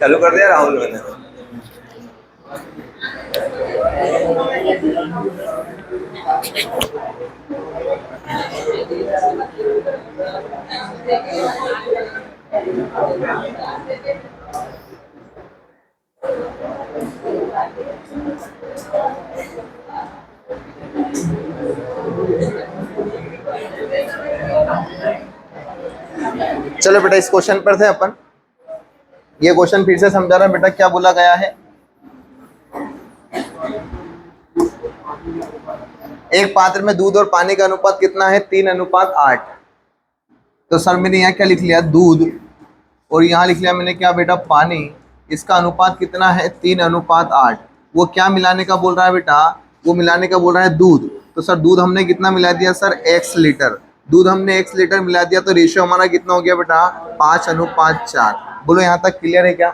चालू कर दिया राहुल मैंने। चलो बेटा इस क्वेश्चन पर थे अपन। ये क्वेश्चन फिर से समझा रहा बेटा, क्या बोला गया है। एक पात्र में दूध और पानी का अनुपात कितना है, 3:8। तो सर मैंने यहाँ क्या लिख लिया, दूध, और यहाँ लिख लिया मैंने क्या बेटा, पानी। इसका अनुपात कितना है, 3:8। वो क्या मिलाने का बोल रहा है बेटा, वो मिलाने का बोल रहा है दूध। तो सर दूध हमने कितना मिला दिया सर, x लीटर। दूध हमने x लीटर मिला दिया, तो रेशियो हमारा कितना हो गया बेटा, 5:4। बोलो यहाँ तक क्लियर है क्या।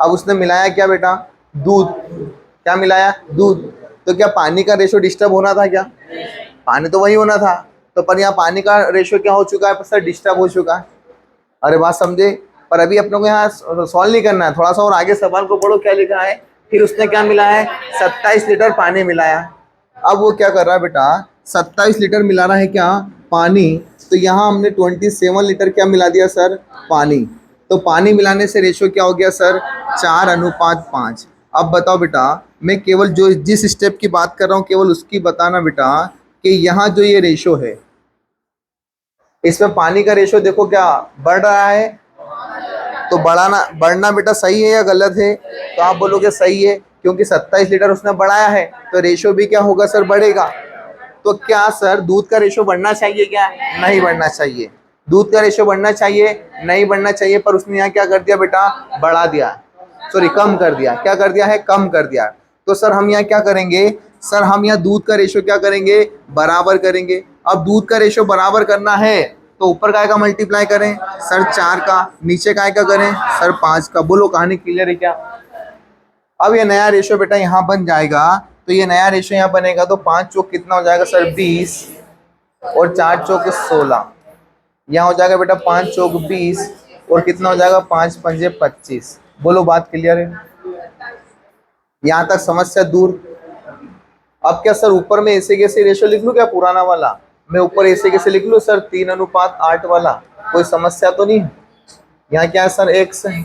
अब उसने मिलाया क्या बेटा, दूध। क्या मिलाया, दूध। तो क्या पानी का रेशियो डिस्टर्ब होना था क्या, पानी तो वही होना था। तो पर यहाँ पानी का रेशियो क्या हो चुका है सर, डिस्टर्ब हो चुका है। अरे बात समझे। पर अभी अपनों को यहाँ सॉल्व नहीं करना है, थोड़ा सा और आगे सवाल को पढ़ो क्या लिखा है। फिर उसने क्या मिलाया है, 27 लीटर पानी मिलाया। अब वो क्या कर रहा है बेटा, 27 लीटर मिला रहा है क्या, पानी। तो यहाँ हमने 27 लीटर क्या मिला दिया सर, पानी। तो पानी मिलाने से रेशियो क्या हो गया सर, 4:5। अब बताओ बेटा, मैं केवल जो जिस स्टेप की बात कर रहा हूँ केवल उसकी बताना बेटा, कि यहाँ जो ये रेशियो है, इसमें पानी का रेशियो देखो क्या बढ़ रहा है। तो बढ़ना बेटा सही है या गलत है, तो आप बोलोगे सही है, क्योंकि 27 लीटर उसने बढ़ाया है, तो रेशियो भी क्या होगा सर, बढ़ेगा। तो क्या सर दूध का रेशियो बढ़ना चाहिए क्या, नहीं बढ़ना चाहिए। दूध का रेशियो बढ़ना चाहिए, नहीं बढ़ना चाहिए, पर उसने यहाँ क्या कर दिया बेटा, बढ़ा दिया, सॉरी कम कर दिया। क्या कर दिया है, कम कर दिया। तो सर हम यहाँ क्या करेंगे, सर हम यहाँ दूध का रेशियो क्या करेंगे, बराबर करेंगे। अब दूध का रेशियो बराबर करना है, तो ऊपर काय का मल्टीप्लाई करें सर, 4 का, नीचे काय का करें सर, 5 का। बोलो कहानी क्लियर है क्या। अब ये नया रेशियो बेटा यहाँ बन जाएगा। तो ये नया रेशियो यहाँ बनेगा, तो 5 चौक कितना हो जाएगा सर, 20, और 4 चौक 16। यहाँ हो जाएगा बेटा 5 चौक 20, और कितना हो जाएगा, 5 पंजे 25। बोलो बात क्लियर है, यहाँ तक समस्या दूर। अब क्या सर ऊपर में ऐसे कैसे रेशियो लिख लूँ क्या, पुराना वाला मैं ऊपर ऐसे कैसे लिख लूँ सर, 3:8 वाला, कोई समस्या तो नहीं। यहाँ क्या है सर, x है।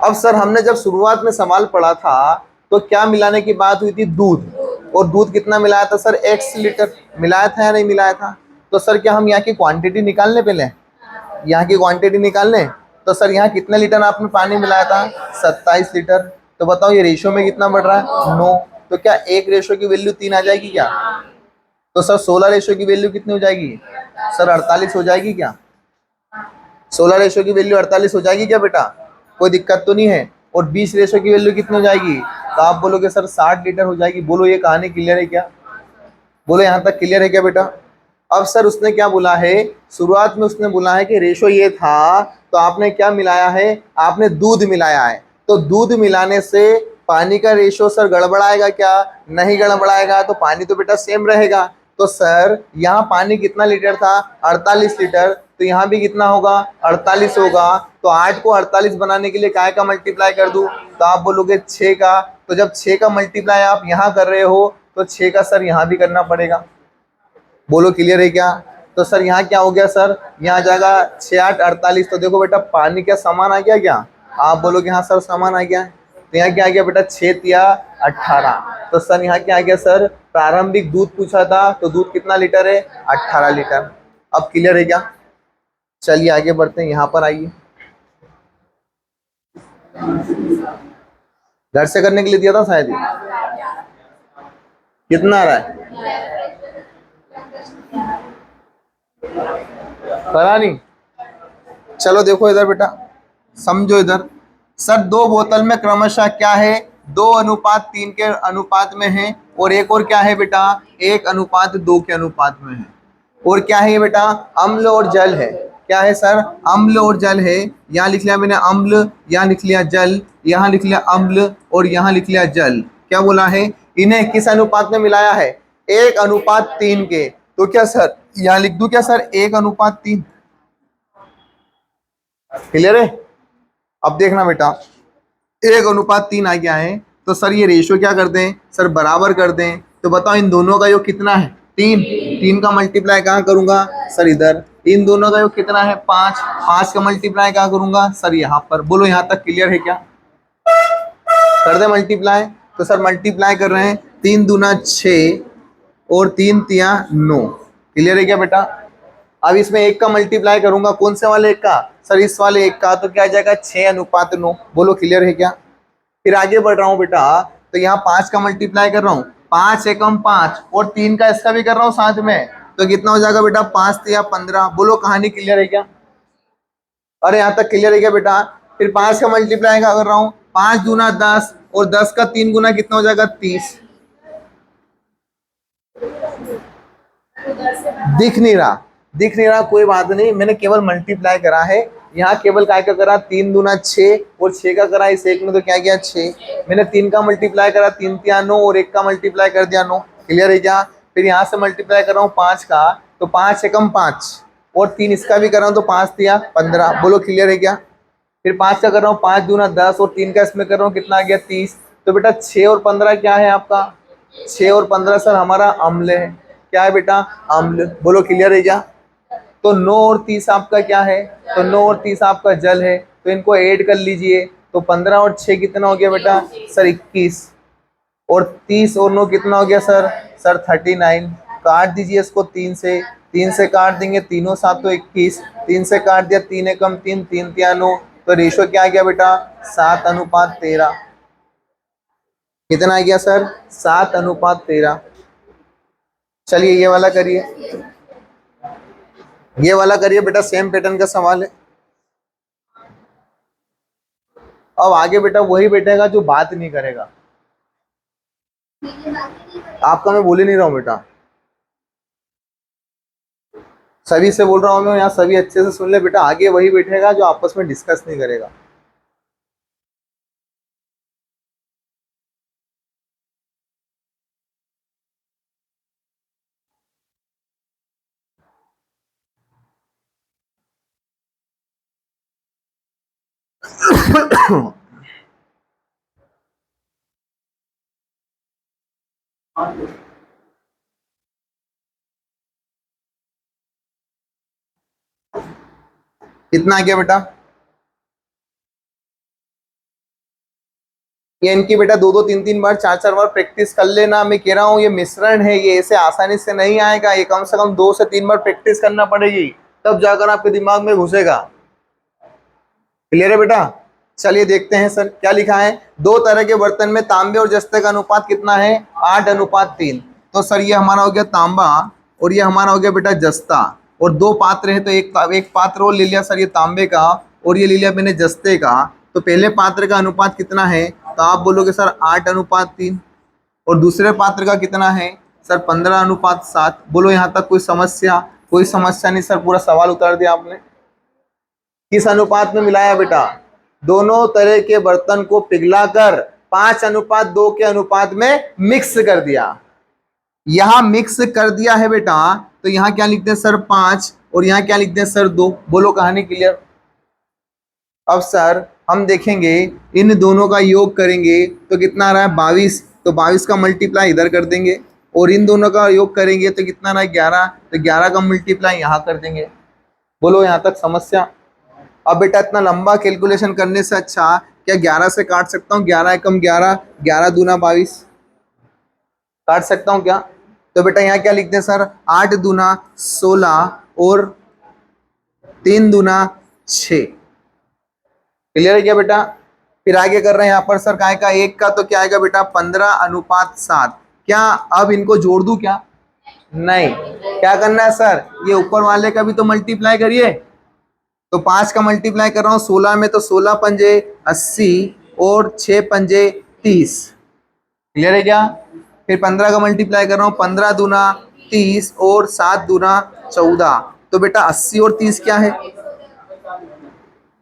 अब सर हमने जब शुरुआत में सवाल पढ़ा था, तो क्या मिलाने की बात हुई थी, दूध। और दूध कितना मिलाया था सर, x लीटर मिलाया था या नहीं मिलाया था। तो सर क्या हम यहाँ की क्वांटिटी निकाल लें, पहले यहाँ की क्वांटिटी निकाल लें। तो सर यहाँ कितने लीटर आपने पानी मिलाया था, 27 लीटर। तो बताओ ये रेशियो में कितना बढ़ रहा है, 9। तो क्या एक रेशियो की वैल्यू 3 आ जाएगी क्या। तो सर 16 रेशियो की वैल्यू कितनी हो जाएगी सर, 48 हो जाएगी क्या। 16 रेशियो की वैल्यू 48 हो जाएगी क्या बेटा, कोई दिक्कत तो नहीं है। और 20 रेशियो की वैल्यू कितनी हो जाएगी, तो आप बोलोगे सर 60 लीटर हो जाएगी। बोलो ये कहानी क्लियर है क्या, बोलो यहाँ तक क्लियर है क्या बेटा। अब सर उसने क्या बोला है, शुरुआत में उसने बोला है कि रेशो ये था, तो आपने क्या मिलाया है, आपने दूध मिलाया है। तो दूध मिलाने से पानी का रेशो सर गड़बड़ाएगा क्या, नहीं गड़बड़ाएगा, तो पानी तो बेटा सेम रहेगा। तो सर यहाँ पानी कितना लीटर था, 48 लीटर। तो यहाँ भी कितना होगा, 48 होगा। तो 8 को 48 बनाने के लिए काय का मल्टीप्लाई कर दूं, तो आप बोलोगे 6 का। तो जब 6 का मल्टीप्लाई आप यहाँ कर रहे हो, तो 6 का सर यहाँ भी करना पड़ेगा। बोलो क्लियर है क्या। तो सर यहाँ क्या हो गया सर, यहाँ जाएगा 6 8 48। तो देखो बेटा पानी क्या समान आ गया क्या, आप बोलोगे हाँ सर समान आ गया है। तो यहाँ क्या आ गया बेटा, 6 या 18। तो सर यहाँ क्या आ गया सर, प्रारंभिक दूध पूछा था, तो दूध कितना लीटर है, 18 लीटर। अब क्लियर है क्या। चलिए आगे बढ़ते हैं, यहाँ पर आइए। घर से करने के लिए दिया था शायद ये। कितना आ रहा है, करा नहीं। चलो देखो इधर बेटा, समझो इधर। सर 2 बोतल में क्रमशः क्या है, 2:3 के अनुपात में है, और एक और क्या है बेटा, 1:2 के अनुपात में है। और क्या है ये बेटा, अम्ल और जल है। क्या है सर, अम्ल और जल है। यहाँ लिख लिया मैंने अम्ल, यहाँ लिख लिया जल, यहाँ लिख लिया अम्ल, और यहाँ लिख लिया जल। क्या बोला है, इन्हें किस अनुपात में मिलाया है, 1:3 के। तो क्या सर यहाँ लिख दूं क्या सर, 1:3। क्लियर है? अब देखना बेटा, 1:3 आ गया है, तो सर ये रेशियो क्या कर दें सर, बराबर कर दें। तो बताओ इन दोनों का योग कितना है? 3। 3 का मल्टीप्लाई कहाँ करूंगा सर? इधर। इन दोनों का योग कितना है? 5। 5 का मल्टीप्लाई कहाँ करूंगा सर? यहाँ पर। बोलो यहाँ तक क्लियर है क्या? कर दे मल्टीप्लाई। तो सर मल्टीप्लाई कर रहे हैं, 3 दूना 6 और 3 तिया 9। क्लियर है क्या बेटा? अब इसमें एक का मल्टीप्लाई करूंगा, कौन से वाले एक का सर? इस वाले एक का। तो क्या आ जाएगा? 6:9। बोलो क्लियर है क्या? फिर आगे बढ़ रहा हूँ बेटा, तो यहाँ 5 का मल्टीप्लाई कर रहा हूँ, 5 एकम 5 और 3 का इसका भी कर रहा हूँ साथ में। तो कितना हो जाएगा बेटा? 5 तिया 15। बोलो कहानी क्लियर है क्या? अरे यहाँ तक क्लियर है क्या बेटा? फिर 5 का मल्टीप्लाई का कर रहा हूँ, 5 दूना 10 और 10 का 3 गुना कितना हो जाएगा? 30। दिख नहीं रहा? दिख नहीं रहा, कोई बात नहीं, मैंने केवल मल्टीप्लाई करा है। यहाँ केवल काय का करा? 3 दूना 6 और 6 का करा इस एक में, तो क्या गया? 6। मैंने 3 का मल्टीप्लाई करा, 3 तिया 9 और 1 का मल्टीप्लाई कर दिया 9। क्लियर है क्या? फिर यहाँ से मल्टीप्लाई कर रहा हूँ 5 का, तो 5 एकम 5 और 3 इसका भी कर रहा हूँ, तो 5 तिया 15। बोलो क्लियर है क्या? फिर 5 का कर रहा हूँ, 5 दूना 10 और 3 का इसमें कर रहा हूँ, कितना आ गया? 30। तो बेटा 6 और 15 क्या है आपका? 6 और 15 सर हमारा अम्ल है। क्या है बेटा? अम्ल। बोलो क्लियर है क्या? तो 9 और 30 आपका क्या है? तो 9 और 30 आपका जल है। तो इनको ऐड कर लीजिए, तो 15 और 6 कितना हो गया बेटा? सर 21। और 30 और 9 कितना हो गया सर? सर 39। काट दीजिए इसको 3 से, 3 से काट देंगे, तीनों 7 तो 21। 3 से काट दिया, 3 एकम 3, 3 तिया 9। तो रेशो क्या आ गया बेटा? 7:13। कितना आ गया सर? 7:13। चलिए ये वाला करिए, ये वाला करिए बेटा, सेम पैटर्न का सवाल है। अब आगे बेटा वही बैठेगा जो बात नहीं करेगा। आपका मैं बोल ही नहीं रहा हूँ बेटा, सभी से बोल रहा हूँ मैं, यहाँ सभी अच्छे से सुन ले बेटा। आगे वही बैठेगा जो आपस में डिस्कस नहीं करेगा। कितना आ गया बेटा? ये इनकी बेटा 2-2 3-3 बार 4-4 बार प्रैक्टिस कर लेना। मैं कह रहा हूँ ये मिश्रण है, ये ऐसे आसानी से नहीं आएगा। ये कम से कम 2 से 3 बार प्रैक्टिस करना पड़ेगी, तब जाकर आपके दिमाग में घुसेगा। क्लियर है बेटा? चलिए देखते हैं सर क्या लिखा है। दो तरह के बर्तन में तांबे और जस्ते का अनुपात कितना है? 8:3। तो सर ये हमारा हो गया तांबा और ये हमारा हो गया बेटा जस्ता। और दो पात्र है, तो एक पात्र और ले लिया सर ये तांबे का, और ये ले लिया मैंने जस्ते का। तो पहले पात्र का अनुपात कितना है? तो आप बोलोगे सर 8:3। और दूसरे पात्र का कितना है सर? 15:7। बोलो यहाँ तक कोई समस्या? कोई समस्या नहीं सर, पूरा सवाल उतार दिया आपने। किस अनुपात में मिलाया बेटा? दोनों तरह के बर्तन को पिघलाकर 5:2 के अनुपात में मिक्स कर दिया। यहां मिक्स कर दिया है बेटा, तो यहां क्या लिखते हैं सर? 5 और यहां क्या लिखते हैं सर? 2। बोलो कहानी क्लियर? अब सर हम देखेंगे, इन दोनों का योग करेंगे तो कितना आ रहा है? 22। तो 22 का मल्टीप्लाई इधर कर देंगे, और इन दोनों का योग करेंगे तो कितना आ रहा है? 11। तो 11 का मल्टीप्लाई यहां कर देंगे। बोलो यहां तक समस्या? अब बेटा इतना लंबा कैलकुलेशन करने से अच्छा क्या 11 से काट सकता हूँ? 11 एकम 11, 11 दूना 22। काट सकता हूँ क्या? तो बेटा यहाँ क्या लिखते हैं सर? 8 दूना 16 और 3 दूना 6। क्लियर है क्या बेटा? फिर आगे कर रहे हैं यहाँ पर सर काय का एक का, तो क्या आएगा बेटा? 15:7। क्या अब इनको जोड़ दूं क्या? नहीं। क्या करना है सर? ये ऊपर वाले का भी तो मल्टीप्लाई करिए। तो 5 का मल्टीप्लाई कर रहा हूँ 16 में, तो 16 पंजे 80 और 6 पंजे 30। क्लियर है क्या? फिर 15 का मल्टीप्लाई कर रहा हूँ, 15 दूना 30 और 7 दूना 14। तो बेटा 80 और 30 क्या है?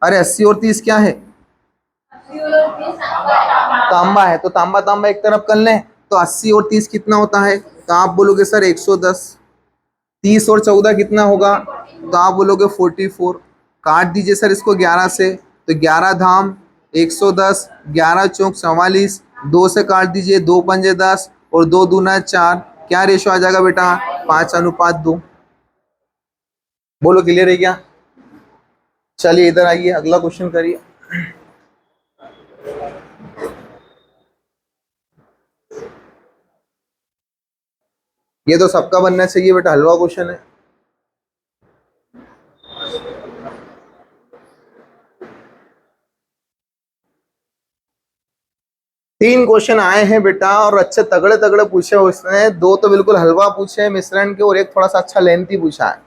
अरे 80 और 30 क्या है? तांबा है। तो तांबा तांबा एक तरफ कर लें, तो 80 और 30 कितना होता है? तो आप बोलोगे सर 110। 30 और 14 कितना होगा? तो आप बोलोगे 44। काट दीजिए सर इसको 11 से, तो 11 धाम 110, 11 चौक 44, 2 से काट दीजिए, 2 पंजे 10 और 2 दूना 4। क्या रेशो आ जाएगा बेटा? 5:2। बोलो क्लियर है क्या? चलिए इधर आइए, अगला क्वेश्चन करिए। ये तो सबका बनना चाहिए बेटा, हलवा क्वेश्चन है। तीन क्वेश्चन आए हैं बेटा और अच्छे तगड़े तगड़े पूछे उसने। दो तो बिल्कुल हलवा पूछे हैं मिश्रण के, और एक थोड़ा सा अच्छा लेंथी पूछा है।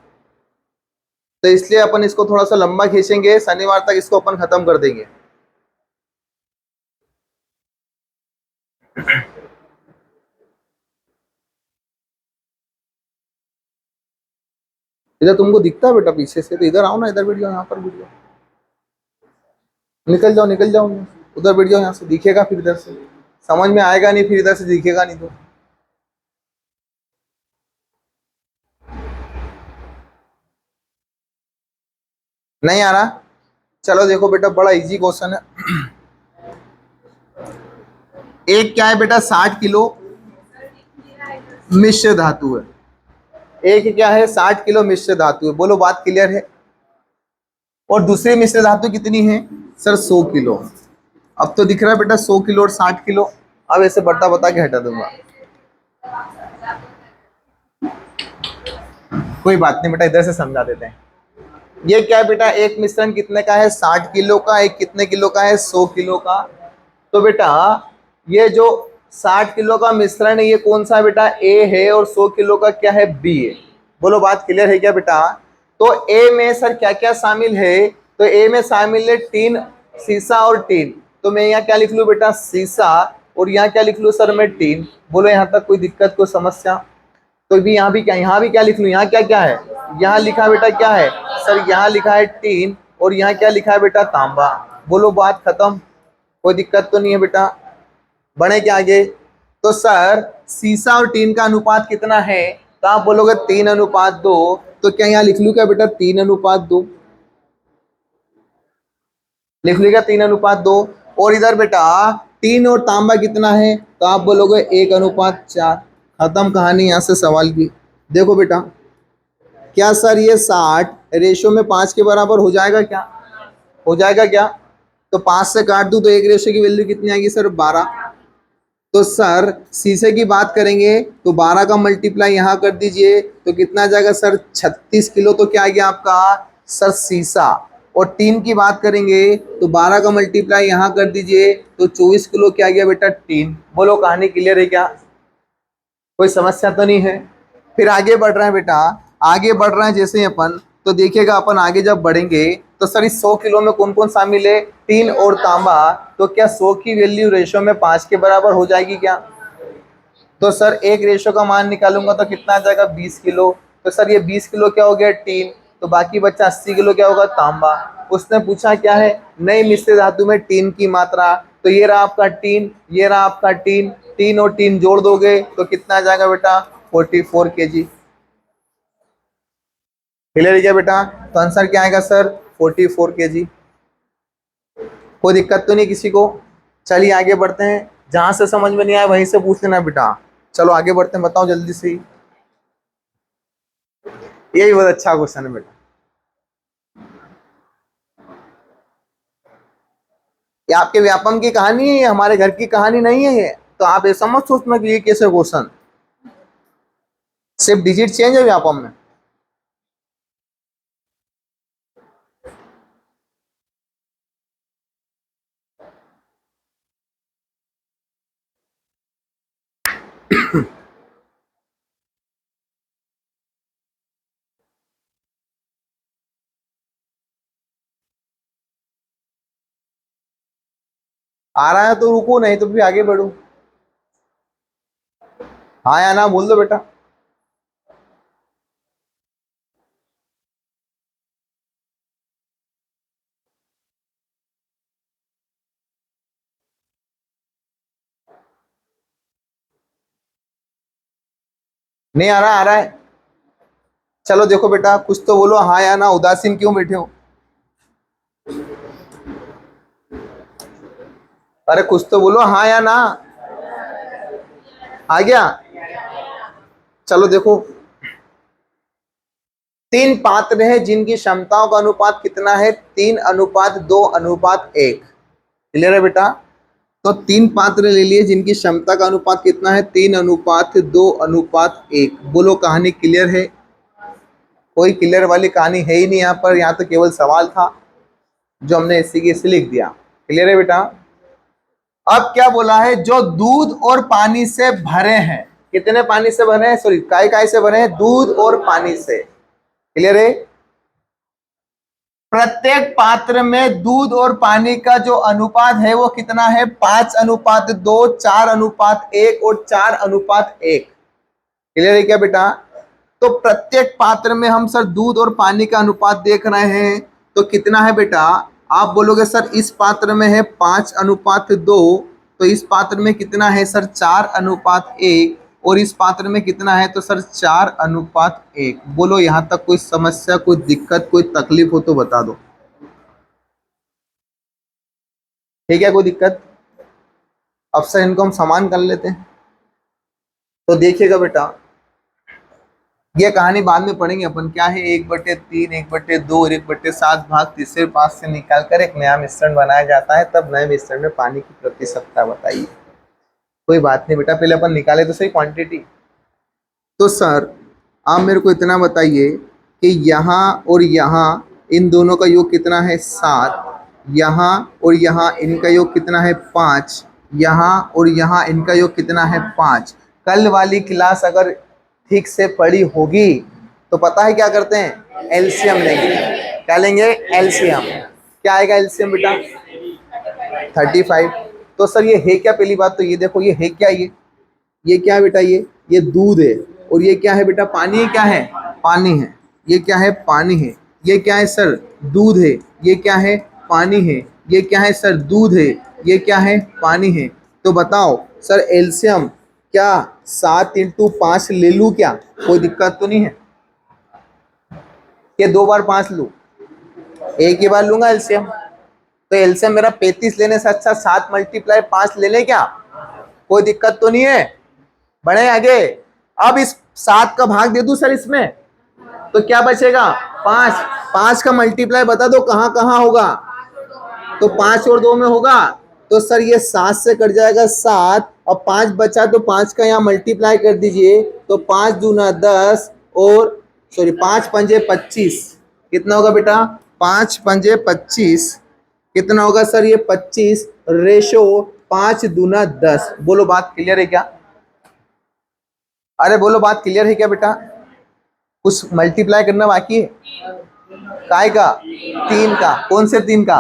तो इसलिए अपन इसको थोड़ा सा लंबा खींचेंगे, शनिवार तक इसको अपन खत्म कर देंगे। इधर तुमको दिखता है बेटा पीछे से, तो इधर आओ ना, इधर बैठ जाओ, यहाँ पर बैठ जाओ। निकल जाओ निकल जाओ, उधर बैठ जाओ, यहाँ से दिखेगा फिर इधर से समझ में आएगा नहीं, फिर इधर से दिखेगा नहीं तो। नहीं आ रहा? चलो देखो बेटा, बड़ा इजी क्वेश्चन है। एक क्या है बेटा? 60 किलो मिश्र धातु है। एक क्या है? 60 किलो मिश्र धातु है। बोलो बात क्लियर है? और दूसरी मिश्र धातु कितनी है सर? 100 किलो। अब तो दिख रहा है बेटा 100 किलो और 60 किलो। अब ऐसे बता बता के हटा दूंगा। कोई बात नहीं बेटा, इधर से समझा देते हैं। ये क्या है बेटा? एक मिश्रण कितने का है? 60 किलो का। एक कितने किलो का है? 100 किलो का। तो बेटा ये जो 60 किलो का मिश्रण है, ये कौन सा बेटा? ए है। और 100 किलो का क्या है? बी है। बोलो बात क्लियर है क्या बेटा? तो ए में सर क्या क्या शामिल है? तो ए में शामिल है टीन, सीसा और टीन। तो मैं यहाँ क्या लिख लूँ बेटा? सीसा। और यहाँ क्या लिख लूँ सर मैं? टीन। बोलो यहाँ तक कोई दिक्कत, कोई समस्या? तो भी यहाँ भी क्या, यहाँ भी क्या लिख लूँ? यहाँ क्या क्या है? यहाँ लिखा बेटा क्या है सर? यहाँ लिखा है टीन। और यहाँ क्या लिखा है बेटा? तांबा। बोलो बात खत्म, कोई दिक्कत तो नहीं है बेटा? बढ़े क्या आगे? तो सर सीसा और टीन का अनुपात कितना है? तो आप बोलोगे 3:2। तो क्या यहाँ लिख लूँ क्या बेटा? 3:2 लिख लूँ क्या? 3:2। और इधर बेटा टीन और तांबा कितना है? तो आप बोलोगे 1:4। खत्म कहानी यहाँ से सवाल की। देखो बेटा, क्या सर ये 60 रेशो में 5 के बराबर हो जाएगा क्या? हो जाएगा क्या? तो 5 से काट दूं तो एक रेशो की वैल्यू कितनी आएगी सर? 12। तो सर शीशे की बात करेंगे तो 12 का मल्टीप्लाई यहाँ कर दीजिए तो कितना आ जाएगा सर? 36 किलो। तो क्या आ गया आपका सर? शीशा। और टीन की बात करेंगे तो 12 का मल्टीप्लाई यहाँ कर दीजिए तो 24 किलो। क्या आ गया बेटा? टीन। बोलो कहानी क्लियर है क्या? कोई समस्या तो नहीं है? फिर आगे बढ़ रहे हैं बेटा, आगे बढ़ रहे हैं जैसे अपन, तो देखिएगा अपन आगे जब बढ़ेंगे तो सर इस 100 किलो में कौन कौन शामिल है? टीन और तांबा। तो क्या 100 की वैल्यू रेशो में 5 के बराबर हो जाएगी क्या? तो सर एक रेशो का मान निकालूंगा तो कितना आ जाएगा? 20 किलो। तो सर ये 20 किलो क्या हो गया? टीन। तो बाकी बच्चा 80 किलो क्या होगा? तांबा। उसने पूछा क्या है? नई मिश्र धातु में टीन की मात्रा। तो ये रहा आपका टीन, ये रहा आपका टीन। टीन और टीन जोड़ दोगे तो कितना आ जाएगा बेटा? 44 kg। क्लियर है क्या बेटा? तो आंसर क्या आएगा सर? 44 kg। कोई दिक्कत तो नहीं किसी को? चलिए आगे बढ़ते हैं, जहां से समझ में नहीं आया वहीं से पूछ लेना बेटा। चलो आगे बढ़ते हैं, बताओ जल्दी से। यही बहुत अच्छा क्वेश्चन है बेटा। ये आपके व्यापम की कहानी है, ये हमारे घर की कहानी नहीं है ये। तो आप ऐसा मत सोचना कि ये कैसे क्वेश्चन, सिर्फ डिजिट चेंज है व्यापम में। आ रहा है तो रुको, नहीं तो फिर आगे बढ़ो। हाँ या ना बोल दो बेटा। नहीं आ रहा? आ रहा है? चलो देखो बेटा, कुछ तो बोलो हाँ या ना, उदासीन क्यों बैठे हो? अरे कुछ तो बोलो, हाँ या ना। आ गया। चलो देखो, 3 पात्र हैं जिनकी क्षमताओं का अनुपात कितना है, 3:2:1। क्लियर है बेटा। तो 3 पात्र ले लिए जिनकी क्षमता का अनुपात कितना है, 3:2:1। बोलो कहानी क्लियर है? कोई क्लियर वाली कहानी है ही नहीं यहाँ पर, यहाँ तो केवल सवाल था जो हमने इसी की इसी लिख दिया। क्लियर है बेटा। अब क्या बोला है, जो दूध और पानी से भरे हैं। कितने पानी से भरे हैं, सॉरी काय काय से भरे हैं, दूध और पानी से। क्लियर है। प्रत्येक पात्र में दूध और पानी का जो अनुपात है वो कितना है, 5:2, 4:1 और 4:1। क्लियर है क्या बेटा। तो प्रत्येक पात्र में हम सर दूध और पानी का अनुपात देख रहे हैं, तो कितना है बेटा। आप बोलोगे सर इस पात्र में है 5:2, तो इस पात्र में कितना है सर 4:1, और इस पात्र में कितना है तो सर 4:1। बोलो यहां तक कोई समस्या, कोई दिक्कत, कोई तकलीफ हो तो बता दो। ठीक है, कोई दिक्कत। अब सर इनको हम समान कर लेते हैं। तो देखिएगा बेटा, ये कहानी बाद में पढ़ेंगे अपन, क्या है 1/3, 1/2 और 1/7 भाग तीसरे पास से निकालकर एक नया मिश्रण बनाया जाता है, तब नए मिश्रण में पानी की प्रतिशतता बताइए। कोई बात नहीं बेटा, पहले अपन निकाले तो सही क्वांटिटी। तो सर आप मेरे को इतना बताइए कि यहाँ और यहाँ इन दोनों का योग कितना है 7, यहाँ और यहाँ इनका योग कितना है 5, यहाँ और यहाँ इनका योग कितना है 5। कल वाली क्लास अगर ठीक से पढ़ी होगी तो पता है क्या करते हैं, एलसीएम लेंगे। क्या लेंगे, एलसीएम। क्या आएगा एलसीएम बेटा, 35। तो सर ये है क्या, पहली बात तो ये देखो, ये है क्या, ये क्या है बेटा, ये दूध है, और ये क्या है बेटा, पानी है। क्या है, पानी है। ये क्या है, पानी है। ये क्या है सर, दूध है। ये क्या है, पानी है। ये क्या है सर, दूध है। ये क्या है, पानी है। तो बताओ सर एलसीएम क्या 7 × 5 ले लूं क्या, कोई दिक्कत तो नहीं है। ये 2 बार 5 लूं, एक ही बार लूंगा एलसीएम। तो एलसीएम मेरा 35 लेने से अच्छा 7 × 5 ले ले क्या, कोई दिक्कत तो नहीं है। बढ़े आगे। अब इस 7 का भाग दे दूं सर इसमें, तो क्या बचेगा 5। 5 का मल्टीप्लाई बता दो कहां कहां होगा, तो 5 और 2 में होगा। तो सर ये 7 से कट जाएगा 7, और 5 बचा, तो 5 का यहाँ मल्टीप्लाई कर दीजिए, तो 5 दूना 10 और 5 पंजे 25। कितना होगा बेटा, 5 पंजे 25। कितना होगा सर, ये 25 रेशो 5 दूना 10। बोलो बात क्लियर है क्या, अरे बोलो बात क्लियर है क्या बेटा। कुछ मल्टीप्लाई करना बाकी है, काय का, 3 का। कौन से 3 का,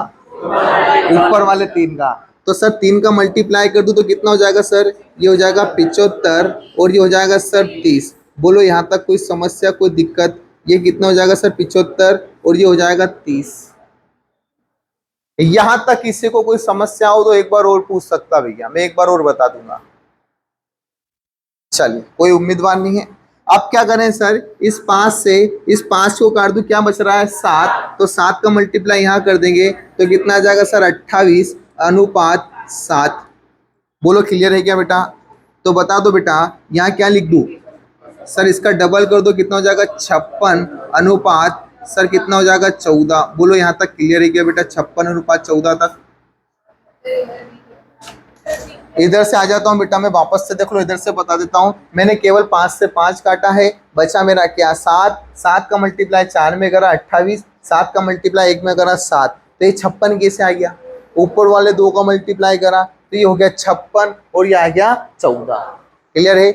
ऊपर वाले 3 का। तो सर 3 का मल्टीप्लाई कर दूं तो कितना हो जाएगा सर, ये हो जाएगा 75, और ये हो जाएगा सर 30। बोलो यहाँ तक कोई समस्या, कोई दिक्कत। ये कितना हो जाएगा सर 75, और ये हो जाएगा 30। यहां तक किसी को कोई समस्या हो तो एक बार और पूछ सकता भैया, मैं एक बार और बता दूंगा। चलिए कोई उम्मीदवार नहीं है। अब क्या करें सर, इस 5 से इस 5 को काट दूं, क्या बच रहा है 7, तो 7 का मल्टीप्लाई यहाँ कर देंगे तो कितना आ जाएगा सर 28:7। बोलो क्लियर है क्या बेटा। तो बता दो बेटा यहाँ क्या लिख दूं सर, इसका डबल कर दो, कितना हो जाएगा 56 सर कितना हो जाएगा 14। बोलो यहाँ तक क्लियर है क्या बेटा, 56:14 तक। इधर से आ जाता हूँ बेटा मैं वापस से, देख लो इधर से बता देता हूँ। मैंने केवल 5 से 5 काटा है, बचा मेरा क्या 7। 7 का मल्टीप्लाई 4 में करा 28, 7 का मल्टीप्लाई 1 में करा 7, तो ये 56 कैसे आ गया। ऊपर वाले 2 का मल्टीप्लाई करा तो ये हो गया 56, और ये आ गया 14। क्लियर है।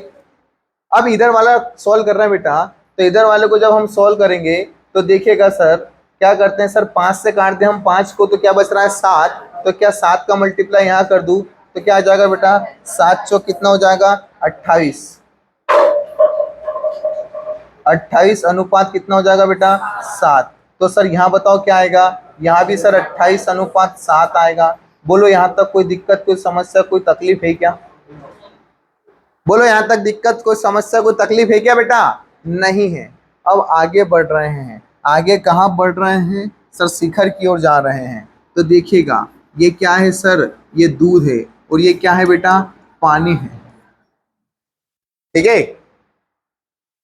अब इधर वाला सॉल्व कर रहे हैं बेटा, तो इधर वाले को जब हम सॉल्व करेंगे तो देखिएगा सर क्या करते हैं सर, 5 से काटते हैं हम 5 को, तो क्या बच रहा है 7। तो क्या 7 का मल्टीप्लाई यहाँ कर दूं तो क्या आ जाएगा बेटा, 7 चौक कितना हो जाएगा 28। 28 अनुपात कितना हो जाएगा बेटा 7। तो सर यहाँ बताओ क्या आएगा, यहाँ भी सर 28:7 आएगा। बोलो यहाँ तक कोई दिक्कत, कोई समस्या, कोई तकलीफ है क्या। बोलो यहाँ तक दिक्कत, कोई समस्या, कोई तकलीफ है क्या बेटा, नहीं है। अब आगे बढ़ रहे हैं, आगे कहाँ बढ़ रहे हैं सर, शिखर की ओर जा रहे हैं। तो देखिएगा ये क्या है सर, ये दूध है, और ये क्या है बेटा, पानी है। ठीक है,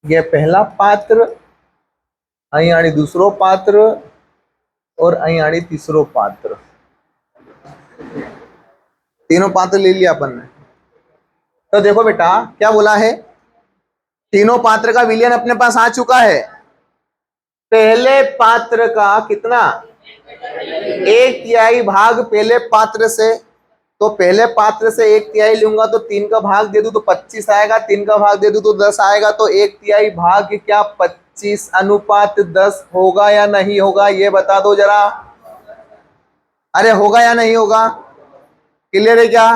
ये पहला पात्र, અહીં आड़ी दूसरो पात्र और અહીં आड़ी तीसरो पात्र, तीनों पात्र ले लिया अपन ने। तो देखो बेटा क्या बोला है, तीनों पात्र का विलयन अपने पास आ चुका है। पहले पात्र का कितना, 1/3 भाग पहले पात्र से, तो पहले पात्र से 1/3 लूंगा तो 3 का भाग दे दूं तो 25 आएगा, 3 का भाग दे दूं तो 10 आएगा, तो 1/3 भाग क्या 25:10 होगा या नहीं होगा, ये बता दो जरा। अरे होगा या नहीं होगा, क्लियर है क्या।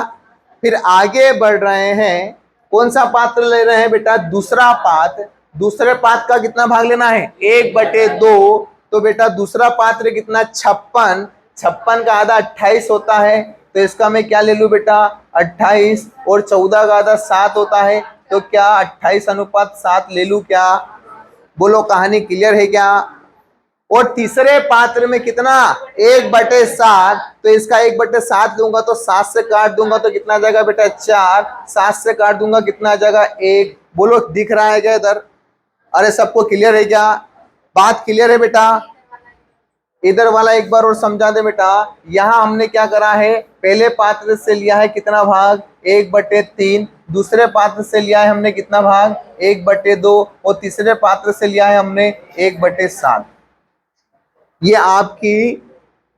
फिर आगे बढ़ रहे हैं, कौन सा पात्र ले रहे हैं बेटा, दूसरा पात्र। दूसरे पात्र का कितना भाग लेना है, 1/2। तो बेटा दूसरा पात्र कितना, 56, 56 का आधा 28 होता है, तो इसका मैं क्या ले लूं बेटा 28, और 14 का आधा 7 होता है, तो क्या 28:7 ले लूं क्या, बोलो कहानी क्लियर है क्या। और तीसरे पात्र में कितना, 1/7, तो इसका 1/7 लूंगा तो 7 से काट दूंगा तो कितना आ जाएगा बेटा 4, 7 से काट दूंगा कितना आ जाएगा 1, बोलो दिख रहा है क्या इधर। अरे सबको क्लियर है क्या, बात क्लियर है बेटा। इधर वाला एक बार और समझा दे बेटा। यहाँ हमने क्या करा है, पहले पात्र से लिया है कितना भाग, 1/3, दूसरे पात्र से लिया है हमने कितना भाग 1/2, और तीसरे पात्र से लिया है हमने 1/7। ये आपकी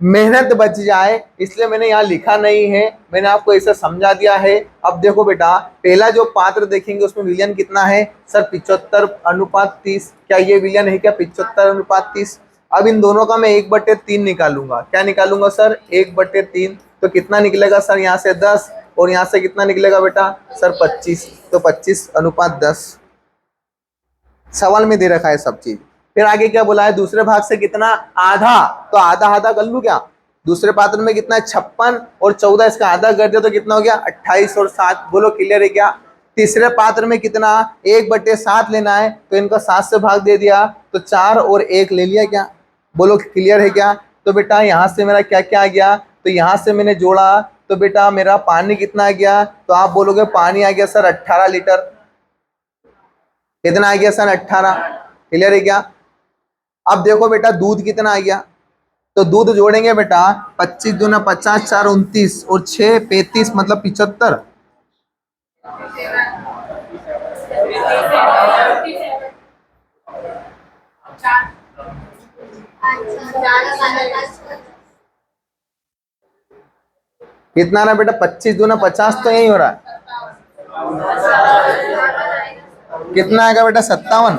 मेहनत बच जाए इसलिए मैंने यहाँ लिखा नहीं है, मैंने आपको ऐसे समझा दिया है। अब देखो बेटा, पहला जो पात्र देखेंगे उसमें विलयन कितना है सर, 75:30। क्या ये विलयन है क्या, 75:30। अब इन दोनों का मैं 1/3 निकालूंगा, क्या निकालूंगा सर 1/3, तो कितना निकलेगा सर, यहाँ से 10 और यहाँ से कितना निकलेगा बेटा सर 25, तो 25:10। सवाल में दे रखा है सब चीज। फिर आगे क्या बोला है, दूसरे भाग से कितना, आधा, तो आधा आधा कर लू क्या, दूसरे पात्र में कितना 56 और 14, इसका आधा कर दिया तो कितना हो गया 28 और 7, बोलो क्लियर है क्या। तीसरे पात्र में कितना 1/7 लेना है, तो इनका 7 से भाग दे दिया तो 4 और 1 ले लिया क्या, बोलो क्लियर है क्या। तो बेटा यहाँ से मेरा क्या क्या आ गया, तो यहाँ से मैंने जोड़ा तो बेटा मेरा पानी कितना आ गया, तो आप बोलोगे पानी आ गया सर 18 लीटर। कितना आ गया सर 18, क्लियर है क्या। अब देखो बेटा दूध कितना आ गया, तो दूध जोड़ेंगे बेटा 25 दूना 50, 4 29 और 6 35 मतलब 75। कितना ना बेटा 25 दूना 50 तो यही हो रहा है, कितना आएगा बेटा 57,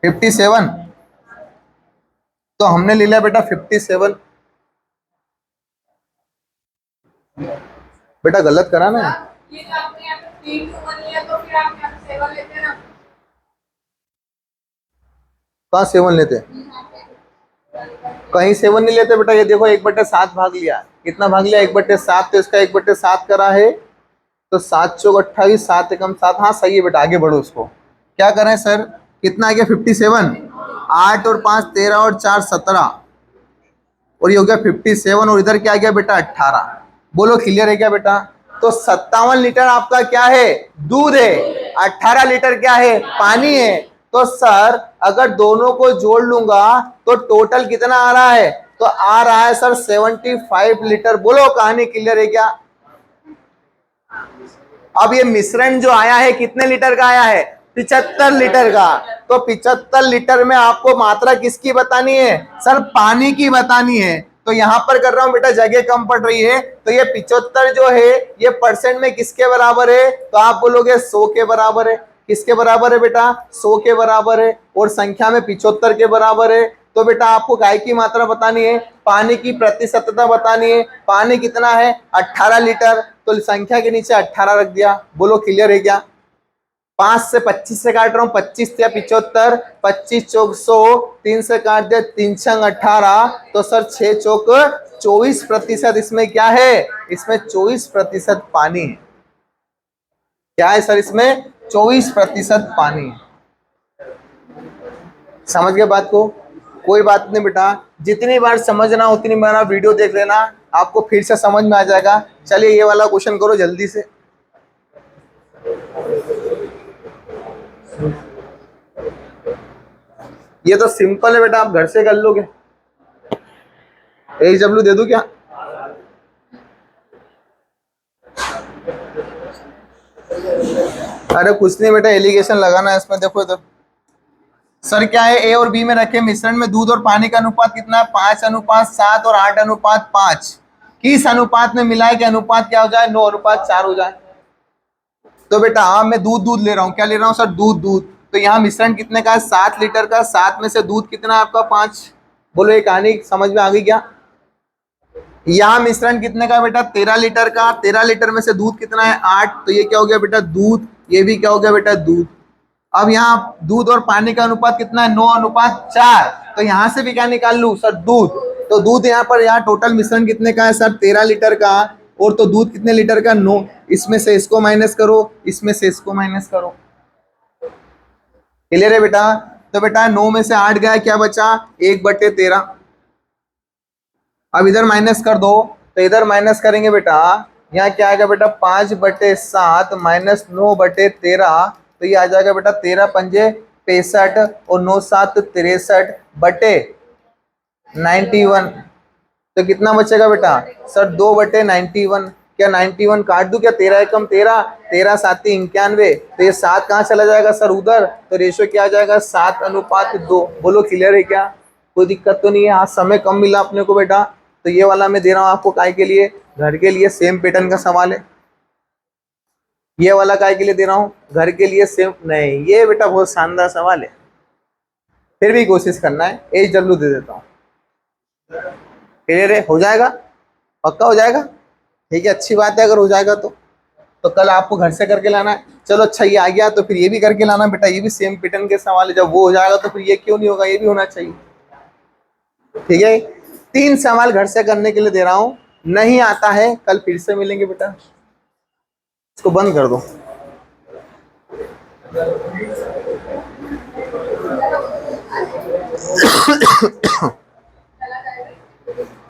57। तो हमने ले लिया बेटा 57। बेटा गलत करा ना, कहाँ 7 लेते, कहीं 7 नहीं लेते बेटा। ये देखो 1/7 भाग लिया, कितना भाग लिया 1/7, तो इसका 1/7 करा है, तो 7 चौक 28, 7 एकम 7, हाँ सही है बेटा। आगे बढ़ो, उसको क्या करें सर, कितना आ गया 57, 8 और 5 13 और 4 17, और ये हो गया 57, और इधर क्या आ गया बेटा 18, बोलो क्लियर है क्या बेटा। तो 57 लीटर आपका क्या है, दूध है, 18 लीटर क्या है, पानी है। तो सर अगर दोनों को जोड़ लूंगा तो टोटल कितना आ रहा है, तो आ रहा है सर 75 लीटर, बोलो कहानी क्लियर है क्या। अब ये मिश्रण जो आया है कितने लीटर का आया है, 75 लीटर का। तो 75 लीटर में आपको मात्रा किसकी बतानी है सर, पानी की बतानी है। तो यहां पर कर रहा हूं बेटा, जगह कम पड़ रही है, तो ये 75 जो है ये परसेंट में किसके बराबर है, तो आप बोलोगे 100 के बराबर है। किसके बराबर है बेटा, 100 के बराबर है, और संख्या में 75 के बराबर है। तो बेटा आपको काय की मात्रा बतानी है, पानी की प्रतिशतता बतानी है। पानी कितना है 18 लीटर, तो संख्या के नीचे 18 रख दिया, बोलो क्लियर है क्या। 5 से 25 से काट रहा हूं, 25 या 75, 25 चौक 100, 3 से काट दिया 3 छंग 18, तो सर 6 चौक 24%। इसमें क्या है, इसमें 24% पानी है। क्या है सर, इसमें 24% पानी है। समझ गए बात को। कोई बात नहीं बेटा, जितनी बार समझना उतनी बार आप वीडियो देख लेना, आपको फिर से समझ में आ जाएगा। चलिए ये वाला क्वेश्चन करो जल्दी से। ये तो सिंपल है बेटा, आप घर से कर लोगे। HW दे दूं क्या? अरे कुछ नहीं बेटा, एलिगेशन लगाना है इसमें। देखो इधर सर क्या है, ए और बी में रखे मिश्रण में दूध और पानी का अनुपात कितना है? 5:7 और 8:5। किस अनुपात में मिलाए कि अनुपात क्या हो जाए? 9:4 हो जाए। तो बेटा मैं दूध दूध ले रहा हूँ, क्या ले रहा हूँ सर? दूध दूध। तो यहाँ मिश्रण कितने का है? 7 लीटर का। 7 में से दूध कितना है आपका? 5। बोलो ये कहानी समझ में आ गई क्या? यहाँ मिश्रण कितने का बेटा? 13 लीटर का। 13 लीटर में से दूध कितना है? 8। तो ये क्या हो गया बेटा? दूध। ये भी क्या हो गया बेटा? दूध। अब यहाँ दूध और पानी का अनुपात कितना है? 9:4। तो यहाँ से भी क्या निकाल लूं सर? दूध। तो दूध यहाँ पर, यहाँ टोटल मिश्रण कितने का है सर? 13 लीटर का। और तो दूध कितने लीटर का? 9। इसमें से इसको माइनस करो, इसमें से इसको माइनस करो। क्लियर है बेटा? तो बेटा 9 में से 8 गया, क्या बचा? 1/13। अब इधर माइनस कर दो, तो इधर माइनस करेंगे बेटा, यहाँ क्या आएगा बेटा? 5/7 माइनस 9/13। तो ये आ जाएगा बेटा 13×5 65 और 9×7 63/91। तो कितना बचेगा बेटा सर? 2/91। क्या 91 काट दूं क्या? 13 एकम 13, 13×7 91। तो ये 7 कहाँ चला जाएगा सर? उधर। तो रेशियो क्या आ जाएगा? 7:2। बोलो क्लियर है क्या? कोई दिक्कत तो नहीं है? आज समय कम मिला अपने को बेटा, तो ये वाला मैं दे रहा हूँ आपको। काय के लिए? घर के लिए। सेम पैटर्न का सवाल है ये वाला। काय के लिए दे रहा हूँ? घर के लिए। सेम नहीं, ये बेटा बहुत शानदार सवाल है, फिर भी कोशिश करना है। HW दे देता हूँ। क्लियर है? हो जाएगा? पक्का हो जाएगा? ठीक है, अच्छी बात है अगर हो जाएगा तो कल आपको घर से करके लाना है। चलो अच्छा, ये आ गया तो फिर ये भी करके लाना बेटा, ये भी सेम पैटर्न के सवाल है। जब वो हो जाएगा तो फिर ये क्यों नहीं होगा? ये भी होना चाहिए। ठीक है, 3 सवाल घर से करने के लिए दे रहा हूं। नहीं आता है कल फिर से मिलेंगे बेटा। इसको बंद कर दो।